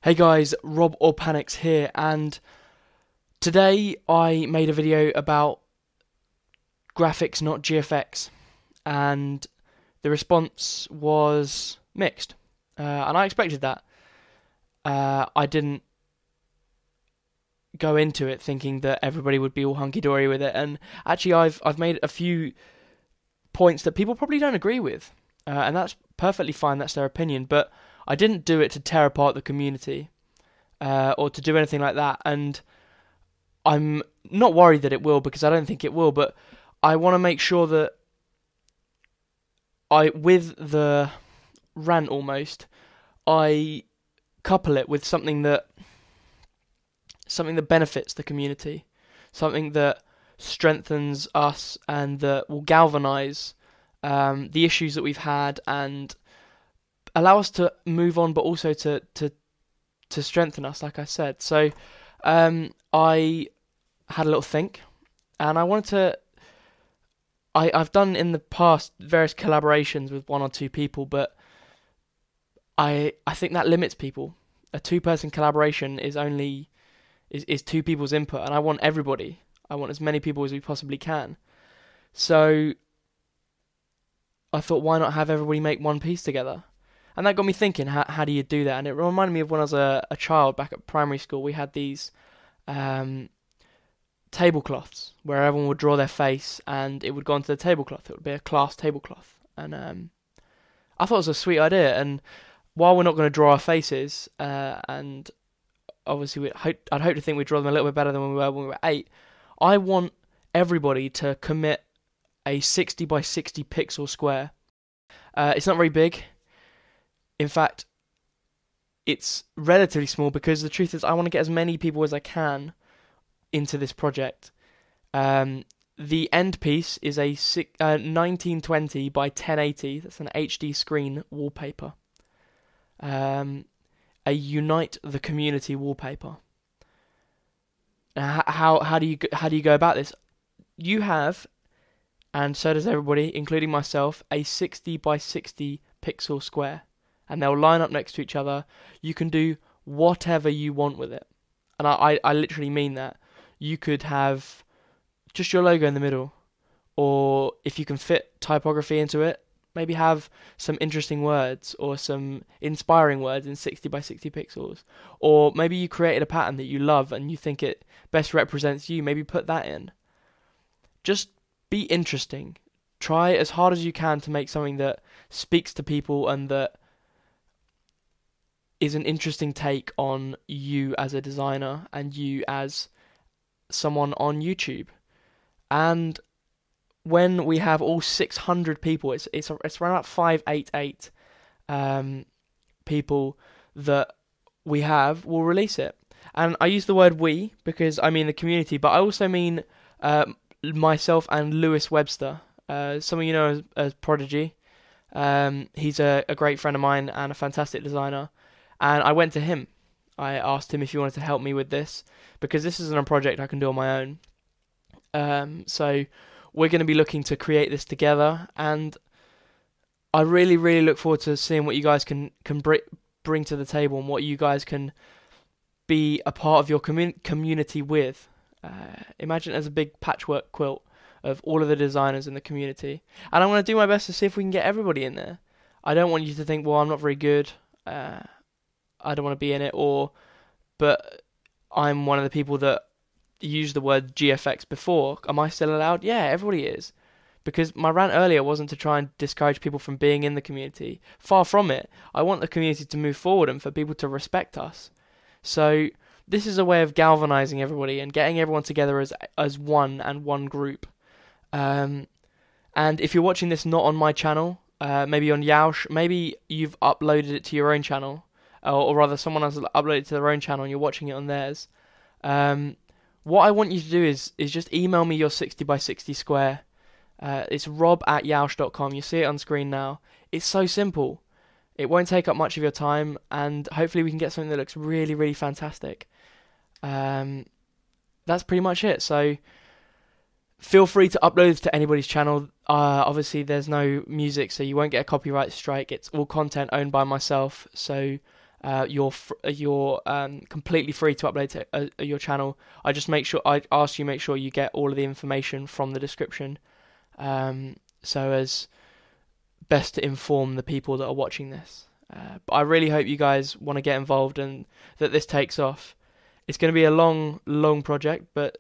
Hey guys, Rob or Panics here, and today I made a video about graphics, not GFX, and the response was mixed, and I expected that. I didn't go into it thinking that everybody would be all hunky-dory with it, and actually I've made a few points that people probably don't agree with, and that's perfectly fine, that's their opinion, but I didn't do it to tear apart the community or to do anything like that, and I'm not worried that it will, because I don't think it will, but I want to make sure that with the rant almost, I couple it with something that benefits the community, something that strengthens us and that will galvanise the issues that we've had and allow us to move on, but also to strengthen us, like I said. So I had a little think, and I wanted to. I've done in the past various collaborations with one or two people, but I think that limits people. A two-person collaboration is only is two people's input, and I want everybody. I want as many people as we possibly can. So I thought, why not have everybody make one piece together? And that got me thinking, how do you do that? And it reminded me of when I was a child back at primary school. We had these tablecloths where everyone would draw their face and it would go onto the tablecloth. It would be a class tablecloth. And I thought it was a sweet idea. And while we're not going to draw our faces, and obviously I'd hope to think we draw them a little bit better than when we were 8, I want everybody to commit a 60 by 60 pixel square. It's not very big. In fact, it's relatively small because the truth is I want to get as many people as I can into this project. The end piece is a 1920 by 1080. That's an HD screen wallpaper. A Unite the Community wallpaper. Now, how do you go about this? You have, and so does everybody, including myself, a 60 by 60 pixel square. And they'll line up next to each other. You can do whatever you want with it. And I literally mean that. You could have just your logo in the middle. Or if you can fit typography into it, maybe have some interesting words or some inspiring words in 60 by 60 pixels. Or maybe you created a pattern that you love and you think it best represents you. Maybe put that in. Just be interesting. Try as hard as you can to make something that speaks to people and that is an interesting take on you as a designer and you as someone on YouTube. And when we have all 600 people, it's around about 588 people that we have, we'll release it. And I use the word we because I mean the community, but I also mean myself and Lewis Webster. Some of you know as Prodigy. He's a great friend of mine and a fantastic designer. And I went to him. I asked him if he wanted to help me with this, because this isn't a project I can do on my own. So we're going to be looking to create this together, and I really, really look forward to seeing what you guys can bring to the table and what you guys can be a part of your community with. Imagine it as a big patchwork quilt of all of the designers in the community. And I'm going to do my best to see if we can get everybody in there. I don't want you to think, well, I'm not very good. I don't want to be in it, but I'm one of the people that used the word GFX before. Am I still allowed? Yeah, everybody is. Because my rant earlier wasn't to try and discourage people from being in the community. Far from it. I want the community to move forward and for people to respect us. So this is a way of galvanizing everybody and getting everyone together as one and one group. And if you're watching this not on my channel, maybe on Yeousch, maybe you've uploaded it to your own channel, or rather someone else uploaded it to their own channel and you're watching it on theirs. What I want you to do is just email me your 60 by 60 square. It's rob@yeousch.com. You see it on screen now. It's so simple. It won't take up much of your time, and hopefully we can get something that looks really, really fantastic. That's pretty much it. So feel free to upload it to anybody's channel. Obviously, there's no music, so you won't get a copyright strike. It's all content owned by myself. So you're completely free to upload to your channel. I ask you make sure you get all of the information from the description, so as best to inform the people that are watching this. But I really hope you guys want to get involved and that this takes off. It's going to be a long project, but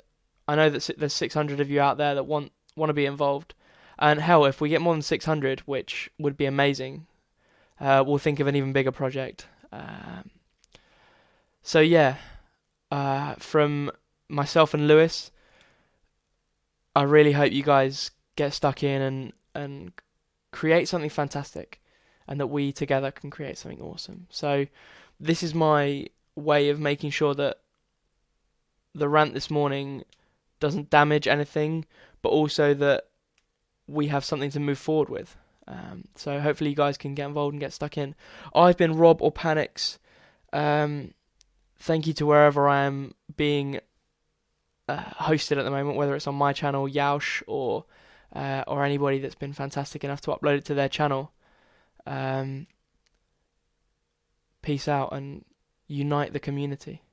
I know that there's 600 of you out there that want to be involved. And hell, if we get more than 600, which would be amazing, we'll think of an even bigger project. So yeah, from myself and Lewis, I really hope you guys get stuck in and create something fantastic, and that we together can create something awesome. So this is my way of making sure that the rant this morning doesn't damage anything, but also that we have something to move forward with. So hopefully you guys can get involved and get stuck in. I've been Rob or Panics. Thank you to wherever I am being hosted at the moment, whether it's on my channel, Yeousch, or anybody that's been fantastic enough to upload it to their channel. Peace out and unite the community.